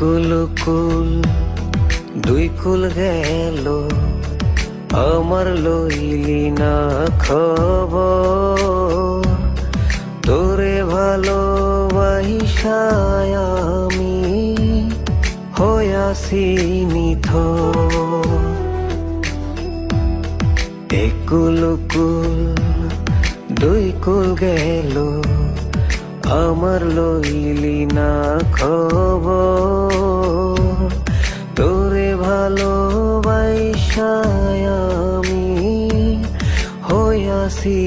কুল কুল দুই কুল গেল, আমার লইলি না খবর। তোরে ভালোবাসায় আমি হইয়াছি নিথর। একুল কুল দুই কুল গেল, আমার লইলি না খবর। তোরে ভালোবাসায় আমি হইয়াছি